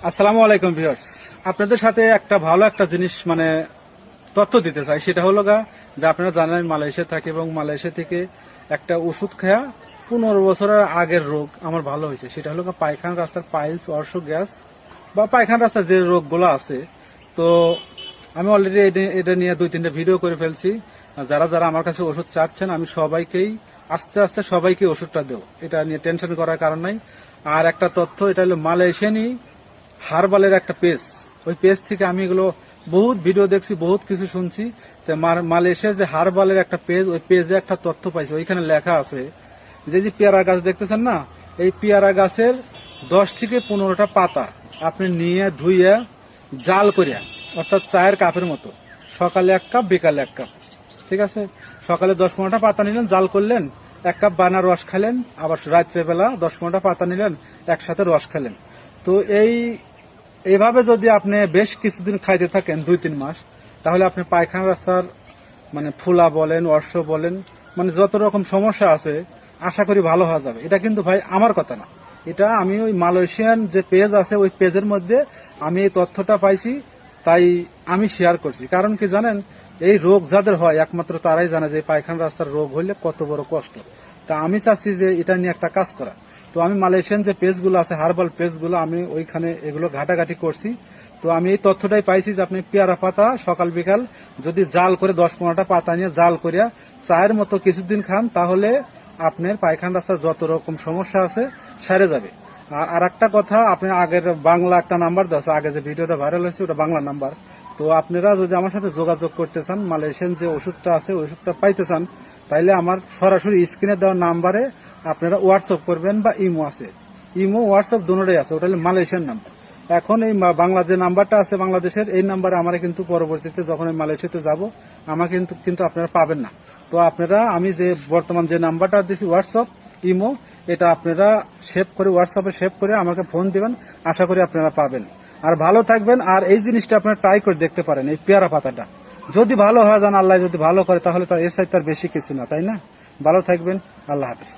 আসসালামু আলাইকুম ভিউয়ার্স। আপনাদের সাথে একটা ভালো একটা জিনিস তথ্য দিতে চাই। সেটা হলো যে আপনারা জানেন আমি মালয়েশিয়া থাকি এবং মালয়েশিয়া থেকে একটা ওষুধ খায়া 15 বছরের আগের রোগ আমার ভালো হয়েছে। সেটা হলো পায়খানা রাস্তার পাইলস, অর্শ গ্যাস বা পায়খানা রাস্তার যে রোগগুলো আছে। তো আমি অলরেডি এটা নিয়ে 2-3টা ভিডিও করে ফেলছি। যারা যারা আমার কাছে ওষুধ চাচ্ছেন আমি সবাইকেই আস্তে আস্তে সবাইকে ওষুধটা দেবো। এটা নিয়ে টেনশন করার কারণ নাই। আর একটা তথ্য, এটা হলো মালয়েশিয়ানি হারবালের একটা পেজ। ওই পেজ থেকে আমি এগুলো বহুত ভিডিও দেখছি, বহুত কিছু শুনছি। মালয়েশিয়ার যে হারবালের একটা পেজ, ওই পেজে একটা তথ্য পাইছি। ওইখানে লেখা আছে যে পেয়ারা গাছ দেখতেছেন না, এই পেয়ারা গাছের 10 থেকে 15টা পাতা আপনি নিয়ে ধুইয়া জাল করিয়া, অর্থাৎ চায়ের কাপের মতো, সকালে 1 কাপ বিকালে 1 কাপ, ঠিক আছে। সকালে 10-15টা পাতা নিলেন, জাল করলেন, 1 কাপ বানা রস খেলেন। আবার রাত্রেবেলা 10-15টা পাতা নিলেন, একসাথে রস খেলেন। তো এইভাবে যদি আপনি বেশ কিছুদিন খাইতে থাকেন 2-3 মাস, তাহলে আপনি পায়খানা রাস্তার ফুলা বলেন, অর্শ বলেন, যত রকম সমস্যা আছে আশা করি ভালো হওয়া যাবে। এটা কিন্তু ভাই আমার কথা না, এটা আমি ওই মালয়েশিয়ান যে পেজ আছে ওই পেজের মধ্যে আমি এই তথ্যটা পাইছি, তাই আমি শেয়ার করছি। কারণ কি জানেন, এই রোগ যাদের হয় একমাত্র তারাই জানে যে পায়খানা রাস্তার রোগ হইলে কত বড় কষ্ট। তা আমি চাচ্ছি যে এটা নিয়ে একটা কাজ করা। তো আমি মালয়েশিয়ান যে পেজগুলো আছে, হার্বাল পেজগুলো, আমি ওইখানে এগুলো ঘাটাঘাটি করছি। তো আমি এই তথ্যটাই পাইছি যে আপনি পেয়ারা পাতা সকাল বিকাল যদি জাল করে 10-15টা পাতা নিয়ে জাল করিয়া চায়ের মতো কিছুদিন খান, তাহলে আপনার পায়খানা রাস্তার যত রকম সমস্যা আছে সেরে যাবে। আর একটা কথা, আপনি আগের বাংলা একটা নাম্বার আছে, আগে যে ভিডিওটা ভাইরাল হয়েছে ওটা বাংলা নাম্বার। তো আপনারা যদি আমার সাথে যোগাযোগ করতে চান, মালয়েশিয়ান যে ওষুধটা আছে ওই ওষুধটা পাইতে চান, তাইলে আমার সরাসরি স্ক্রিনে দেওয়া নাম্বারে আপনারা হোয়াটসঅ্যাপ করবেন, বা ইমো আছে, ইমো হোয়াটসঅ্যাপ দুটোই আছে, ওটা হলো মালয়েশিয়ান নাম্বার। এখন এই বাংলা যে নাম্বারটা আছে বাংলাদেশের, এই নাম্বারে আমার কিন্তু পরবর্তীতে যখন আমি মালয়েশিয়াতে যাব আমার কিন্তু আপনারা পাবেন না। তো আপনারা আমি যে বর্তমান যে নাম্বারটা দিচ্ছি হোয়াটসঅ্যাপ, ইমো, এটা আপনারা সেভ করে হোয়াটসঅ্যাপে সেভ করে আমাকে ফোন দিবেন, আশা করি আপনারা পাবেন। আর ভালো থাকবেন। আর এই জিনিসটা আপনারা ট্রাই করে দেখতে পারেন, এই পেয়ারা পাতাটা যদি ভালো হয় যান, আল্লাহ যদি ভালো করে, তাহলে তো এর চাইতে আর বেশি কিছু না, তাই না? ভালো থাকবেন, আল্লাহ হাফিজ।